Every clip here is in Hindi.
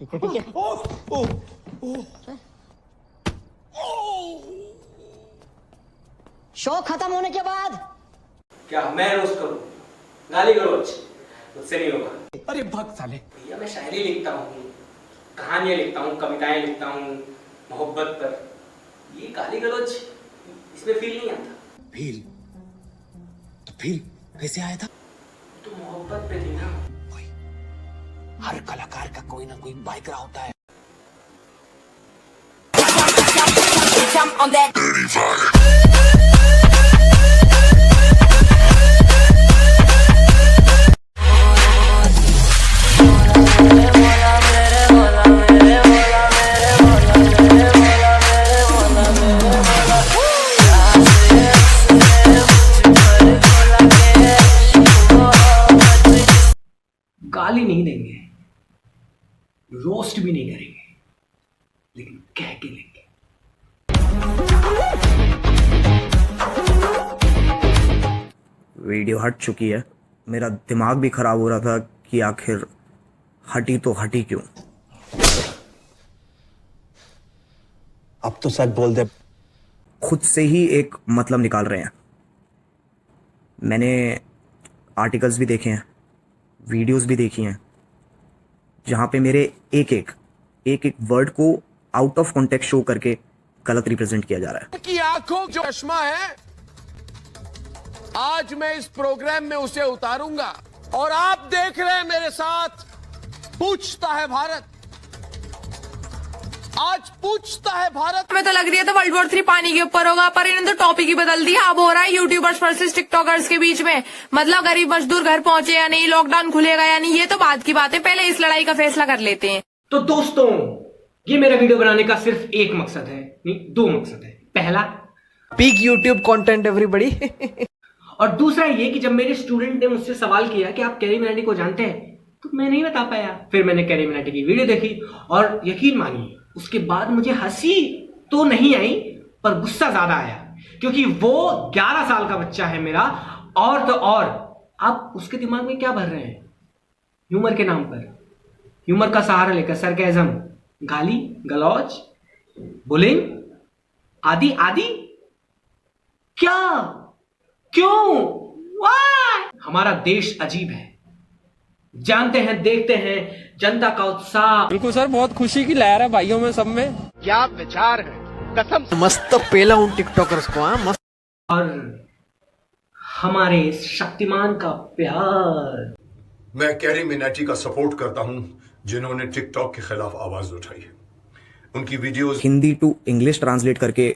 ठीक है ठीक है। शो खत्म होने के बाद क्या मैं रोस्ट करूं? गाली गलौज मुझसे नहीं होगा। अरे भक्त साले। भैया मैं शायरी लिखता हूँ, कहानियां लिखता हूँ, कविताएं लिखता हूँ मोहब्बत पर। ये गाली गलौज इसमें फील नहीं आता। फील तो फील कैसे आया था? तो मोहब्बत पे थी ना। हर कलाकार का कोई ना कोई बाइक रहा होता है। गाली नहीं देंगे, रोस्ट भी नहीं करेंगे, लेकिन कह के लेंगे। वीडियो हट चुकी है। मेरा दिमाग भी खराब हो रहा था कि आखिर हटी तो हटी क्यों। अब तो सच बोल दे। खुद से ही एक मतलब निकाल रहे हैं। मैंने आर्टिकल्स भी देखे हैं, वीडियोस भी देखी हैं, जहां पे मेरे एक एक वर्ड को आउट ऑफ कॉन्टेक्स्ट शो करके गलत रिप्रेजेंट किया जा रहा है। की आंखों जो चश्मा है, आज मैं इस प्रोग्राम में उसे उतारूंगा और आप देख रहे हैं मेरे साथ। पूछता है भारत, आज पूछता है भारत। मैं तो लग रही है तो वर्ल्ड वॉर 3 पानी के ऊपर होगा, पर इन्होंने तो टॉपिक ही बदल दिया। अब हो रहा है यूट्यूबर्स वर्सेस टिकटॉकर्स के बीच में। मतलब गरीब मजदूर घर पहुंचे या नहीं, लॉकडाउन खुलेगा या नहीं, ये तो बात की बात है। पहले इस लड़ाई का फैसला कर लेते हैं। तो दोस्तों, ये मेरा वीडियो बनाने का सिर्फ एक मकसद है, नहीं 2 मकसद है। पहला, पीक यूट्यूब कंटेंट एवरीबॉडी। और दूसरा ये कि जब मेरे स्टूडेंट ने मुझसे सवाल किया कि आप कैरी मिनाटी को जानते हैं, तो मैं नहीं बता पाया। फिर मैंने कैरी मिनाटी की वीडियो देखी और यकीन मानिए उसके बाद मुझे हंसी तो नहीं आई, पर गुस्सा ज्यादा आया, क्योंकि वो 11 साल का बच्चा है मेरा। और तो और आप उसके दिमाग में क्या भर रहे हैं? ह्यूमर के नाम पर, ह्यूमर का सहारा लेकर सरकाज़म, गाली गलौज, बुलिंग आदि आदि। क्या, क्यों, व्हाई? हमारा देश अजीब है। जानते हैं, देखते हैं जनता का उत्साह। बिल्कुल सर, बहुत खुशी की लहर है भाइयों में, सब में। क्या विचार है, कसम। मस्त पेला उन टिकटॉकर्स को। हाँ मस्त। और हमारे शक्तिमान का प्यार। मैं कैरी मिनाटी का सपोर्ट करता हूं, जिन्होंने टिकटॉक के खिलाफ आवाज उठाई है। उनकी videos Hindi to English translate करके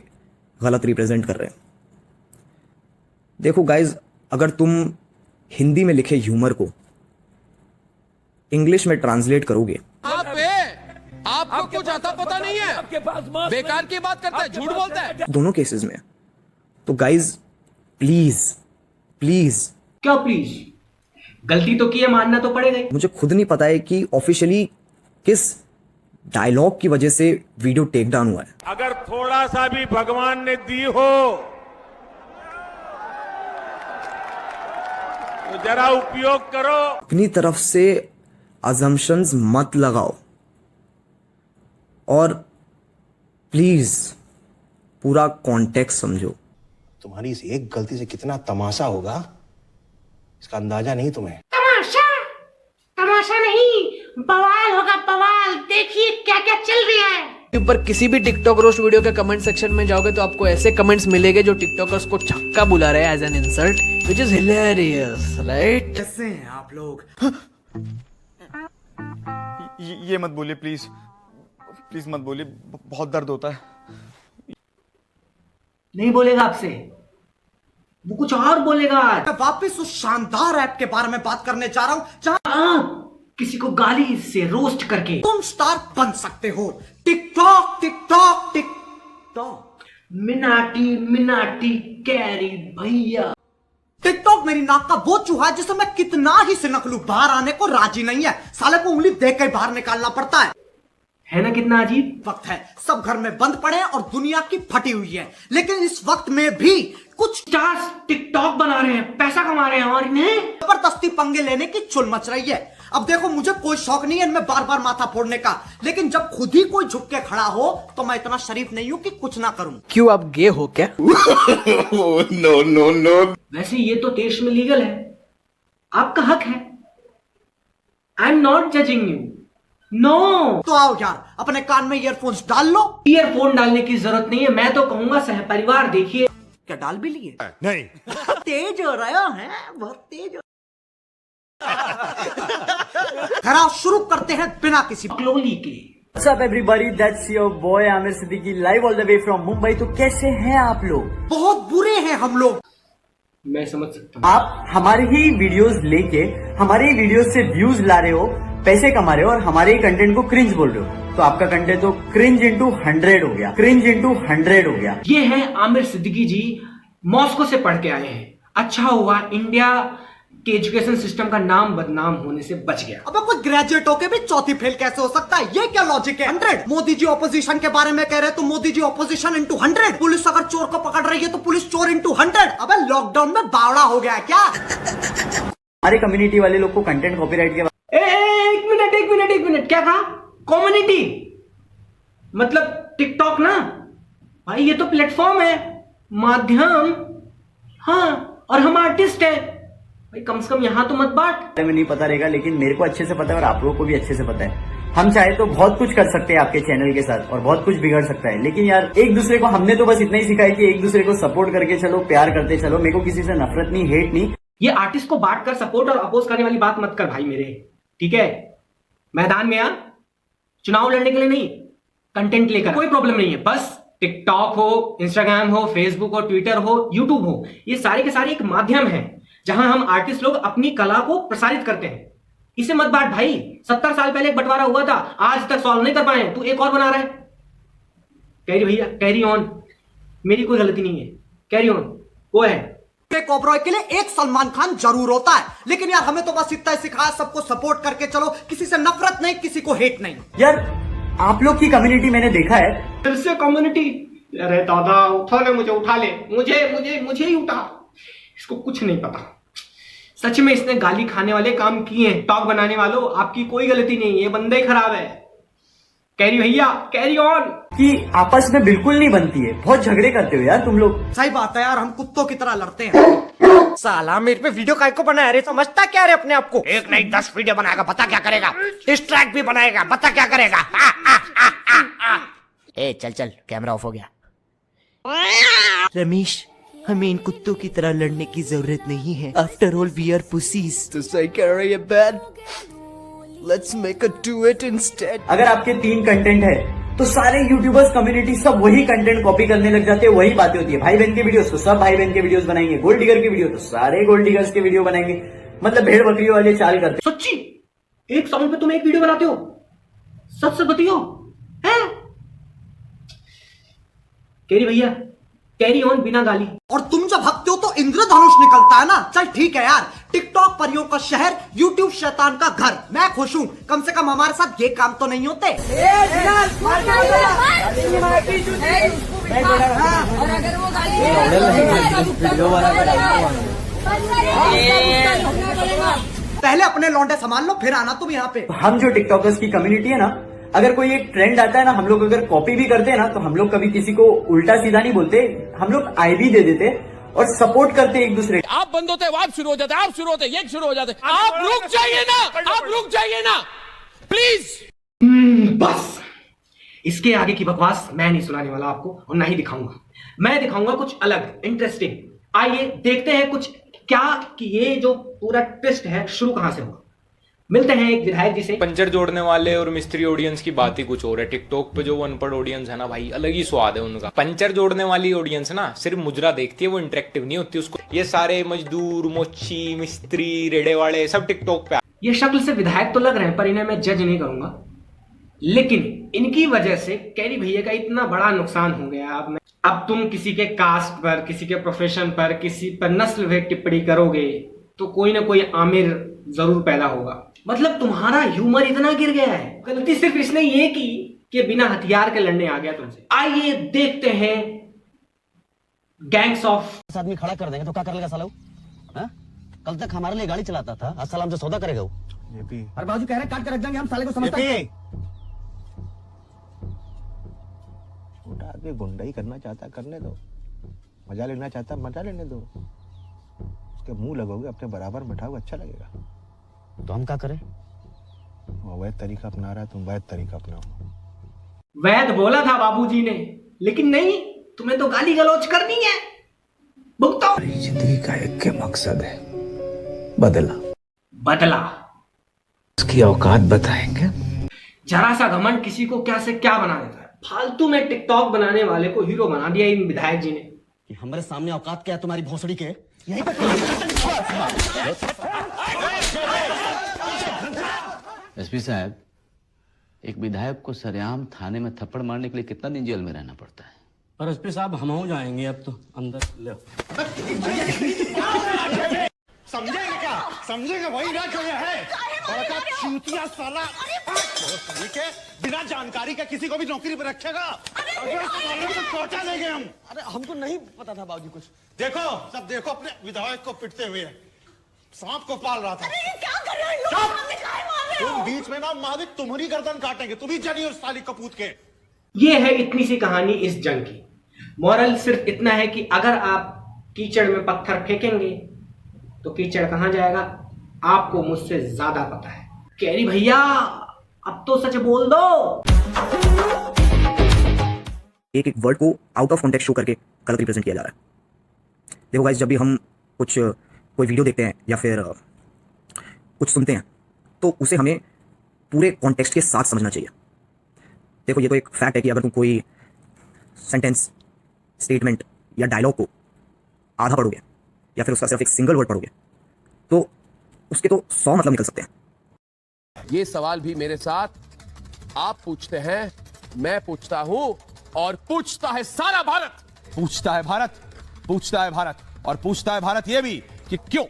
गलत रिप्रेजेंट कर रहे हैं। देखो गाइज, अगर तुम हिंदी में लिखे ह्यूमर को इंग्लिश में ट्रांसलेट करोगे, आपको कुछ आता पता नहीं है, आपके पास बेकार की बात करता है, झूठ बोलता है दोनों केसेस में, तो गाइज प्लीज प्लीज। क्या प्लीज? गलती तो की है, मानना तो पड़ेगा ही। मुझे खुद नहीं पता है कि ऑफिशियली किस डायलॉग की वजह से वीडियो टेक डाउन हुआ है। अगर थोड़ा सा भी भगवान ने दी हो तो जरा उपयोग करो। अपनी तरफ से अजम्पशंस मत लगाओ और प्लीज पूरा कॉन्टेक्स्ट समझो। तुम्हारी इस एक गलती से कितना तमाशा होगा, इसका अंदाजा नहीं तुम्हें। तमाशा, तमाशा नहीं, बवाल होगा बवाल। देखिए क्या क्या चल रहा है। यूट्यूब पर किसी भी टिकटॉक रोस्ट वीडियो के कमेंट सेक्शन में जाओगे तो आपको ऐसे कमेंट्स मिलेंगे जो टिकटॉकर्स को छक्का बुला रहे हैं as an insult, which is hilarious, right? कैसे हैं आप लोग? ये मत बोलिए प्लीज, प्लीज मत बोलिए, बहुत दर्द होता है। नहीं बोलेगा आपसे, वो कुछ और बोलेगा। मैं वापस उस शानदार ऐप के बारे में बात करने जा रहा हूं जहां आप किसी को गाली से रोस्ट करके तुम स्टार बन सकते हो। TikTok TikTok TikTok. Minati Minati carry भैया। टिकटॉक मेरी नाक का वो चूहा है जिसे मैं कितना ही सिनक लूं, बाहर आने को राजी नहीं है। साले को उंगली देख कर बाहर निकालना पड़ता है ना? कितना अजीब वक्त है। सब घर में बंद पड़े हैं और दुनिया की फटी हुई है, लेकिन इस वक्त में भी कुछ स्टार्स टिकटॉक बना रहे हैं, पैसा कमा रहे हैं और इन्हें जबरदस्ती पंगे लेने की चुल मच रही है। अब देखो मुझे कोई शौक नहीं है इनमें बार बार माथा फोड़ने का, लेकिन जब खुद ही कोई झुक के खड़ा हो तो मैं इतना शरीफ नहीं हूं कि कुछ ना करूं। क्यों आप गे हो क्या? वैसे ये तो देश में लीगल है, आपका हक है। I am not judging you, no. तो आओ यार अपने कान में ईयरफोन्स डाल लो। ईयरफोन डालने की जरूरत नहीं है, मैं तो कहूंगा सहपरिवार देखिए। क्या डाल भी लिए? नहीं। तेज हो रहा है, बहुत तेज हो। खरा शुरू करते हैं बिना किसी क्लोली के। What's up everybody, that's your boy Aamir Siddiqui live all the way from Mumbai. तो कैसे हैं आप लोग? बहुत बुरे हैं हम लोग। मैं समझ सकता हूँ। आप हमारे ही वीडियोस लेके हमारे ही वीडियोस से व्यूज ला रहे हो, पैसे कमा रहे हो और हमारे ही कंटेंट को क्रिंज बोल रहे हो। तो आपका कंटेंट तो क्रिंज इंटू 100 हो गया, क्रिंज इंटू 100 हो गया। ये है आमिर सिद्दीकी जी, मॉस्को से पढ़ के आए हैं। अच्छा हुआ इंडिया के एजुकेशन सिस्टम का नाम बदनाम होने से बच गया। अबे कोई ग्रेजुएट होके भी चौथी फेल कैसे हो सकता है? ये क्या लॉजिक है? 100 मोदी जी ऑपोजिशन के बारे में कह रहे तो Modi ji opposition into 100। Police अगर चोर को पकड़ रही है तो पुलिस चोर इंटू 100। अबे लॉकडाउन में बावड़ा हो गया है क्या? हमारे कम्युनिटी वाले लोग को कंटेंट कॉपीराइट के एक मिनट क्या कहा? कम्युनिटी मतलब टिकटॉक ना भाई, ये तो प्लेटफॉर्म है, माध्यम। हाँ, और हम आर्टिस्ट हैं भाई, कम से कम यहाँ तो मत बांट। में नहीं पता रहेगा, लेकिन मेरे को अच्छे से पता है और आप लोगों को भी अच्छे से पता है। हम चाहे तो बहुत कुछ कर सकते हैं आपके चैनल के साथ और बहुत कुछ बिगड़ सकता है, लेकिन यार एक दूसरे को हमने तो बस इतना ही सिखाया कि एक दूसरे को सपोर्ट करके चलो, प्यार करते चलो। मेरे को किसी से नफरत नहीं, हेट नहीं। ये आर्टिस्ट को बांट कर सपोर्ट और अपोज करने वाली बात मत कर भाई मेरे, ठीक है? मैदान में आ, चुनाव लड़ने के लिए नहीं, कंटेंट लेकर। कोई प्रॉब्लम नहीं है, बस टिकटॉक हो, इंस्टाग्राम हो, फेसबुक हो, ट्विटर हो, यूट्यूब हो, ये सारे के सारे एक माध्यम है जहां हम आर्टिस्ट लोग अपनी कला को प्रसारित करते हैं। इसे मत बांट भाई। 70 साल पहले एक बंटवारा हुआ था, आज तक सॉल्व नहीं कर पाए, तू एक और बना रहा है। कैरी भैया, कैरी ऑन, मेरी कोई गलती नहीं है, कैरी ऑन। वो है कॉपरॉय के लिए एक सलमान खान जरूर होता है, लेकिन यार हमें तो बस इतना सिखाया सबको सपोर्ट करके चलो, किसी से नफरत नहीं, किसी को हेट नहीं। यार आप लोग की कम्युनिटी मैंने देखा है। फिर से कम्युनिटी? अरे दादा उठा ले, मुझे उठा ले, मुझे ही उठा। इसको कुछ नहीं पता। सच में इसने गाली खाने वाले काम किए हैं। टॉक बनाने वालों, आपकी कोई गलती नहीं, ये बंदा ही खराब है। कैरी भैया, कैरी ऑन। कि आपस में बिल्कुल नहीं बनती है, बहुत झगड़े करते हो यार तुम लोग। सही बात है यार, हम कुत्तों की तरह लड़ते हैं। साला मेरे पे वीडियो काय को बनाया रे, समझता क्या रे अपने आप को? एक नहीं 10 वीडियो बनाएगा, पता क्या करेगा? डिस्ट्रैक्ट भी बनाएगा, पता क्या करेगा? ए चल कैमरा ऑफ हो गया। रमेश, हमें इन कुत्तों की तरह लड़ने की जरूरत नहीं है। After all we are pussies. तो सही कह रही है bad. Let's make a do it instead. अगर आपके 3 कंटेंट है तो सारे यूट्यूबर्स कम्युनिटी सब वही कंटेंट कॉपी करने लग जाते हैं, वही बातें होती है। भाई बहन के वीडियोस तो सब भाई बहन के वीडियोस बनाएंगे, गोल्ड डिगर की वीडियो तो सारे गोल्ड डिगर्स के वीडियो बनाएंगे। मतलब भेड़ बकरियों वाले चाल करते। सच्ची एक सॉन्ग पे तुम एक वीडियो बनाते हो? सच से बताओ है? कैरी भैया, कैरी ऑन बिना गाली। और तुम जब हकते हो तो इंद्रधनुष निकलता है ना। चल ठीक है यार, टिकटॉक परियों का शहर, यूट्यूब शैतान का घर। मैं खुश हूँ, कम से कम हमारे साथ ये काम तो नहीं होते। पहले अपने लौंडे संभाल लो, फिर आना तुम यहाँ पे। हम जो टिकटॉकर्स की कम्युनिटी है ना, अगर कोई एक ट्रेंड आता है ना, हम लोग अगर कॉपी भी करते हैं ना, तो हम लोग कभी किसी को उल्टा सीधा नहीं बोलते, हम लोग आईडी दे देते और सपोर्ट करते एक दूसरे। आप बंद होते हैं, आप शुरू हो जाते हैं, आप शुरू होते हैं, ये शुरू हो जाते हैं। आप रुक जाइए ना, आप रुक जाइए ना प्लीज। बस इसके आगे की बकवास मैं नहीं सुनाने वाला आपको, और ना ही दिखाऊंगा। मैं दिखाऊंगा कुछ अलग इंटरेस्टिंग। आइए देखते हैं कुछ क्या कि ये जो पूरा ट्विस्ट है शुरू कहां से हुआ। मिलते हैं एक विधायक जी से। पंचर जोड़ने वाले और मिस्त्री ऑडियंस की बात ही कुछ और है। टिकटॉक पे जो अनपढ़ ऑडियंस है ना भाई, अलग ही स्वाद है उनका। पंचर जोड़ने वाली ऑडियंस ना सिर्फ मुजरा देखती है, वो इंटरेक्टिव नहीं होती उसको। ये सारे मजदूर, मोची, मिस्त्री, रेड़े वाले सब टिकटॉक पे। ये शक्ल से विधायक तो लग रहे हैं, पर इन्हें मैं जज नहीं करूंगा। लेकिन इनकी वजह से कैरी भैया का इतना बड़ा नुकसान हो गया। अब तुम किसी के कास्ट पर, किसी के प्रोफेशन पर, किसी पर नस्ल भेद टिप्पणी करोगे तो कोई ना कोई आमिर जरूर पैदा होगा। मतलब तुम्हारा ह्यूमर इतना गिर गया है। गलती सिर्फ इसने ये की कि बिना हथियार के लड़ने आ गया तुमसे। आइए देखते हैं गैंग्स ऑफ। आदमी खड़ा कर देंगे तो क्या कर लेगा साला? कल तक हमारे लिए गाड़ी चलाता था, आज साला हमसे सौदा करेगा वो। अरे बाबूजी कह रहे हैं काट के रख देंगे हम, साले को समझता है। छोटा आदमी गुंडाई करना चाहता करने दो, मजा लेना चाहता मजा लेने दो। उसके मुंह लगोगे अपने बराबर बैठाओगे अच्छा लगेगा। तो हम क्या करें? अवैध तरीका अपना रहा है, तुम वैध तरीका अपनाओ। वैध बोला था बाबूजी ने, लेकिन नहीं, तुम्हें तो गाली गलौज करनी है, भुगतो। जिंदगी का एक के मकसद है, बदला। बदला उसकी औकात बताएंगे। जरा सा घमंड किसी को क्या से क्या बना देता है। फालतू में टिकटॉक बनाने वाले को हीरो बना दिया इन विधायक जी ने। हमारे सामने औकात क्या है तुम्हारी भोसड़ी के? यहीं पे एसपी साहब, एक विधायक को सरेआम थाने में थप्पड़ मारने के लिए कितना दिन जेल में रहना पड़ता है? और एसपी साहब हम हो जाएंगे अब तो अंदर ले। समझेगा क्या? समझेगा वही ना जो ये है बड़का चूतिया साला। के बिना जानकारी का किसी को भी नौकरी पर रखेगा? सोचा देंगे हम। अरे हमको नहीं पता था बाबूजी कुछ। देखो सब देखो अपने विधायक को पिटते हुए, सांप को पाल रहा था। क्या कर रहे हो? तुम बीच में ना महाविक तुम्हारी गर्दन काटेंगे, तुम ही जनी उस साली कपूत के। ये है इतनी सी कहानी इस जंग की। मॉरल सिर्फ इतना है कि अगर आप कीचड़ में पत्थर फेंकेंगे तो कीचड़ कहां जाएगा आपको मुझसे ज्यादा पता है। कैरी भैया अब तो सच बोल दो। एक एक वर्ड को आउट ऑफ कॉन्टेक्स्ट शो करके गलत रिप्रेजेंट किया जा रहा है। देखो गाइस, जब भी हम कोई वीडियो देखते हैं या फिर कुछ सुनते हैं तो उसे हमें पूरे कॉन्टेक्स्ट के साथ समझना चाहिए। देखो ये तो एक फैक्ट है कि अगर तुम कोई सेंटेंस, स्टेटमेंट या डायलॉग को आधा पढ़ोगे या फिर उसका सिर्फ एक सिंगल वर्ड पढ़ोगे तो उसके तो 100 मतलब निकल सकते हैं। ये सवाल भी मेरे साथ आप पूछते हैं, मैं पूछता हूं और पूछता है सारा भारत। पूछता है भारत, पूछता है भारत, और पूछता है भारत ये भी कि क्यों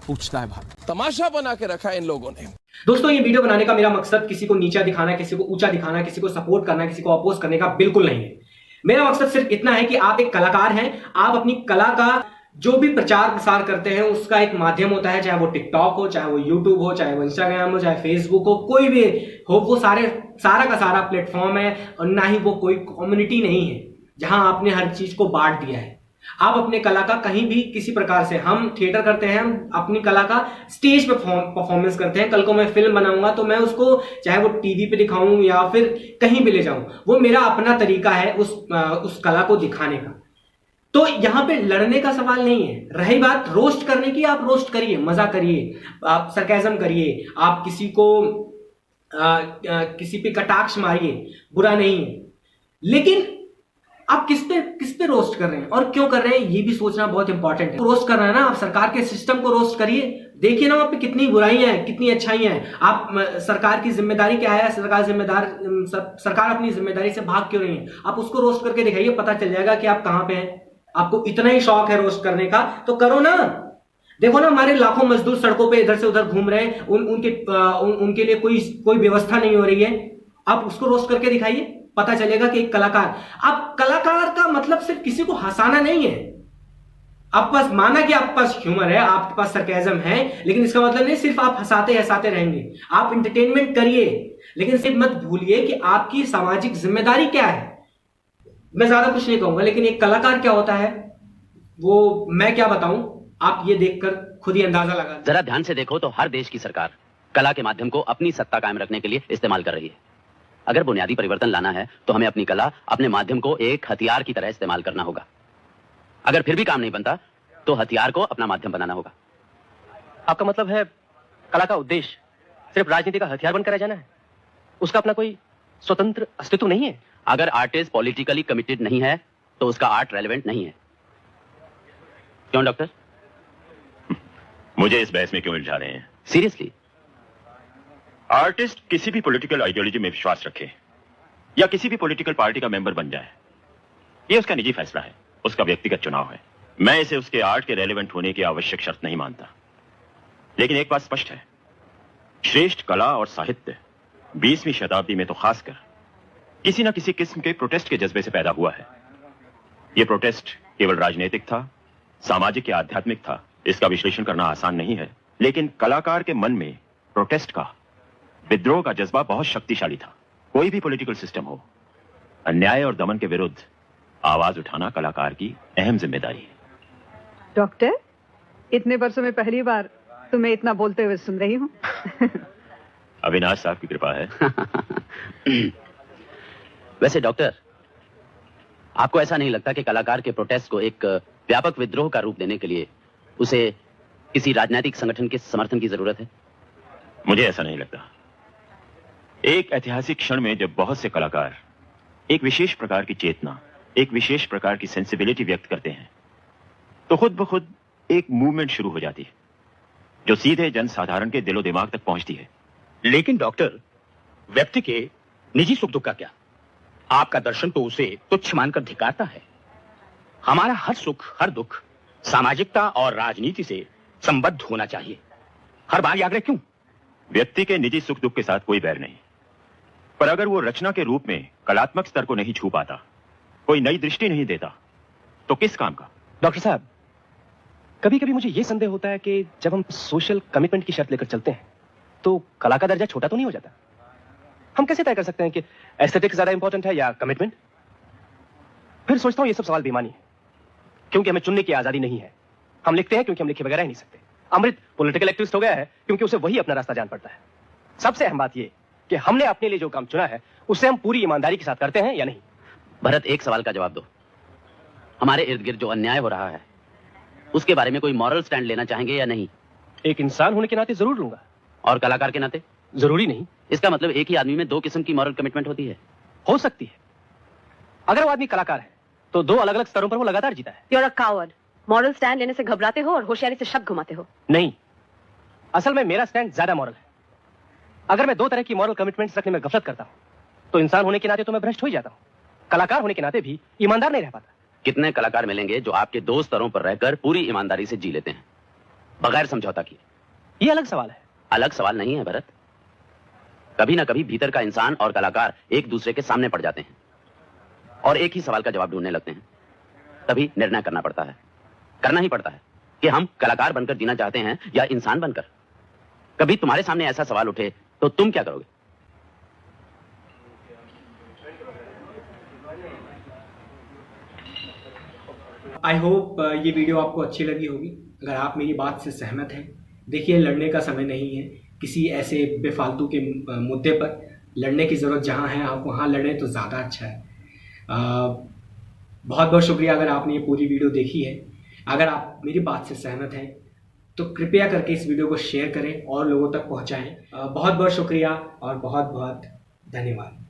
पूछता है भारत। तमाशा बना के रखा है इन लोगों ने। दोस्तों, ये वीडियो बनाने का मेरा मकसद किसी को नीचा दिखाना, किसी को ऊंचा दिखाना, किसी को सपोर्ट करना, किसी को अपोज करने का बिल्कुल नहीं है। मेरा मकसद सिर्फ इतना है कि आप एक कलाकार हैं, आप अपनी कला का जो भी प्रचार प्रसार करते हैं उसका एक माध्यम होता है, चाहे वो टिकटॉक हो, चाहे वो यूट्यूब हो, चाहे वो इंस्टाग्राम हो, चाहे फेसबुक हो, कोई भी हो, वो सारा का सारा प्लेटफॉर्म है। और ना ही वो कोई कम्युनिटी नहीं है जहां आपने हर चीज को बांट दिया है। आप अपने कला का कहीं भी किसी प्रकार से, हम थिएटर करते हैं, हम अपनी कला का स्टेज पे परफॉर्मेंस करते हैं। कल को मैं फिल्म बनाऊंगा तो मैं उसको चाहे वो टीवी पे दिखाऊं या फिर कहीं भी ले जाऊं, वो मेरा अपना तरीका है उस कला को दिखाने का। तो यहां पे लड़ने का सवाल नहीं है। रही बात रोस्ट करने की, आप रोस्ट करिए, मजा करिए, आप सरकाज़म करिए, आप किसी को किसी पे कटाक्ष मारिए, बुरा नहीं है। लेकिन आप किस पे रोस्ट कर रहे हैं और क्यों कर रहे हैं ये भी सोचना बहुत इंपॉर्टेंट है। रोस्ट कर रहे हैं ना, आप सरकार के सिस्टम को रोस्ट करिए, देखिए ना वहां पे कितनी बुराइयां हैं, कितनी अच्छाइयां हैं। आप सरकार की जिम्मेदारी क्या है, सरकार अपनी जिम्मेदारी से भाग क्यों रही है, आप उसको रोस्ट करके दिखाइए, पता चल जाएगा कि आप कहां पे हैं। आपको इतना ही शौक है रोस्ट करने का तो करो ना। देखो ना, हमारे लाखों मजदूर सड़कों पे इधर से उधर घूम रहे हैं, उनके लिए कोई व्यवस्था नहीं हो रही है, आप उसको रोस्ट करके दिखाइए, पता चलेगा कि एक कलाकार। आप कलाकार का मतलब सिर्फ किसी को हंसाना नहीं है। आप पास माना कि आपके पास ह्यूमर है, आपके पास सरकाज़म है, लेकिन इसका मतलब नहीं सिर्फ आप हंसाते रहेंगे। आप इंटरटेनमेंट करिए, लेकिन सिर्फ मत भूलिए कि आपकी सामाजिक जिम्मेदारी क्या है। मैं ज्यादा कुछ नहीं कहूंगा, लेकिन एक कलाकार क्या होता है वो मैं क्या बताऊं, आप ये देखकर खुद ही अंदाजा लगा। जरा ध्यान से देखो तो हर देश की सरकार कला के माध्यम को अपनी सत्ता कायम रखने के लिए इस्तेमाल कर रही है। अगर बुनियादी परिवर्तन लाना है तो हमें अपनी कला, अपने माध्यम को एक हथियार की तरह इस्तेमाल करना होगा। अगर फिर भी काम नहीं बनता तो हथियार को अपना माध्यम बनाना होगा। आपका मतलब है कला का उद्देश्य सिर्फ राजनीति का हथियार बनकर रह जाना है, उसका अपना कोई स्वतंत्र अस्तित्व नहीं है? अगर आर्टिस्ट पॉलिटिकली कमिटेड नहीं है तो उसका आर्ट रेलेवेंट नहीं है। क्यों डॉक्टर? मुझे इस बहस में क्यों उलझा रहे हैं? सीरियसली, आर्टिस्ट किसी भी पॉलिटिकल आइडियोलॉजी में विश्वास रखे या किसी भी पॉलिटिकल पार्टी का मेंबर बन जाए, यह उसका निजी फैसला है, उसका व्यक्तिगत चुनाव है। मैं इसे उसके आर्ट के रेलेवेंट होने की आवश्यक शर्त नहीं मानता। लेकिन एक बात स्पष्ट है, श्रेष्ठ कला और साहित्य 20वीं शताब्दी में तो खासकर किसी न किसी किस्म के प्रोटेस्ट के जज्बे से पैदा हुआ है। यह प्रोटेस्ट केवल राजनीतिक था, सामाजिक या आध्यात्मिक था, इसका विश्लेषण करना आसान नहीं है। लेकिन कलाकार के मन में प्रोटेस्ट का, विद्रोह का जज्बा बहुत शक्तिशाली था। कोई भी पॉलिटिकल सिस्टम हो, अन्याय और दमन के विरुद्ध आवाज उठाना कलाकार की अहम जिम्मेदारी है। डॉक्टर, इतने वर्षों में पहली बार तुम्हें इतना बोलते हुए सुन रही हूँ। अविनाश साहब की कृपा है। वैसे डॉक्टर, आपको ऐसा नहीं लगता कि कलाकार के प्रोटेस्ट को एक व्यापक विद्रोह का रूप देने के लिए उसे किसी राजनीतिक संगठन के समर्थन की जरूरत है? मुझे ऐसा नहीं लगता। एक ऐतिहासिक क्षण में जब बहुत से कलाकार एक विशेष प्रकार की चेतना, एक विशेष प्रकार की सेंसिबिलिटी व्यक्त करते हैं, तो खुद ब खुद एक मूवमेंट शुरू हो जाती है जो सीधे जनसाधारण के दिलो दिमाग तक पहुंचती है। लेकिन डॉक्टर, व्यक्ति के निजी सुख दुख का क्या? आपका दर्शन तो उसे तुच्छ मानकर धिक्कारता है। हमारा हर सुख, हर दुख सामाजिकता और राजनीति से संबद्ध होना चाहिए। हर बार आग्रह क्यों? व्यक्ति के निजी सुख दुख के साथ कोई बैर नहीं, पर अगर वो रचना के रूप में कलात्मक स्तर को नहीं छू पाता, कोई नई दृष्टि नहीं देता, तो किस काम का? डॉक्टर साहब, कभी कभी मुझे यह संदेह होता है कि जब हम सोशल कमिटमेंट की शर्त लेकर चलते हैं तो कला का दर्जा छोटा तो नहीं हो जाता? हम कैसे तय कर सकते हैं कि एस्थेटिक्स ज्यादा इंपॉर्टेंट है या कमिटमेंट? फिर सोचता हूं ये सब सवाल बेईमानी है, क्योंकि हमें चुनने की आजादी नहीं है। हम लिखते हैं क्योंकि हम लिखे बगैर ही नहीं सकते। अमृत पॉलिटिकल एक्टिविस्ट हो गया है क्योंकि उसे वही अपना रास्ता जान पड़ता है। सबसे अहम बात यह कि हमने अपने लिए जो काम चुना है उसे हम पूरी ईमानदारी के साथ करते हैं या नहीं। भरत, एक सवाल का जवाब दो। हमारे इर्द गिर्द जो अन्याय हो रहा है उसके बारे में कोई मॉरल स्टैंड लेना चाहेंगे या नहीं? एक इंसान होने के नाते जरूर लूंगा। और कलाकार के नाते? जरूरी नहीं। इसका मतलब एक ही आदमी में दो किस्म की मॉरल कमिटमेंट होती है? हो सकती है। अगर वो आदमी कलाकार है तो दो अलग अलग स्तरों पर वो लगातार जीता है। You're a coward. Moral stand लेने से घबराते हो और होशियारी से शब्द घुमाते हो। नहीं, असल में मेरा स्टैंड ज्यादा मॉरल है। अगर मैं दो तरह की मॉरल कमिटमेंट्स रखने में गफलत करता हूं तो इंसान होने के नाते तो मैं भ्रष्ट हो ही जाता हूं। कलाकार होने के नाते भी ईमानदार नहीं रह पाता। कितने कलाकार मिलेंगे जो आपके दो स्तरों पर रहकर पूरी ईमानदारी से जी लेते हैं, बगैर समझौता किए? ये अलग सवाल है। अलग सवाल नहीं है भरत। कभी ना कभी भीतर का इंसान और कलाकार एक दूसरे के सामने पड़ जाते हैं और एक ही सवाल का जवाब ढूंढने लगते हैं। तभी निर्णय करना पड़ता है, करना ही पड़ता है कि हम कलाकार बनकर जीना चाहते हैं या इंसान बनकर। कभी तुम्हारे सामने ऐसा सवाल उठे तो तुम क्या करोगे? आई होप ये वीडियो आपको अच्छी लगी होगी। अगर आप मेरी बात से सहमत हैं, देखिए लड़ने का समय नहीं है किसी ऐसे बेफालतू के मुद्दे पर। लड़ने की ज़रूरत जहाँ है आप वहाँ लड़ें तो ज़्यादा अच्छा है। बहुत बहुत शुक्रिया अगर आपने ये पूरी वीडियो देखी है। अगर आप मेरी बात से सहमत हैं तो कृपया करके इस वीडियो को शेयर करें और लोगों तक पहुँचाएँ। बहुत बहुत शुक्रिया और बहुत बहुत धन्यवाद।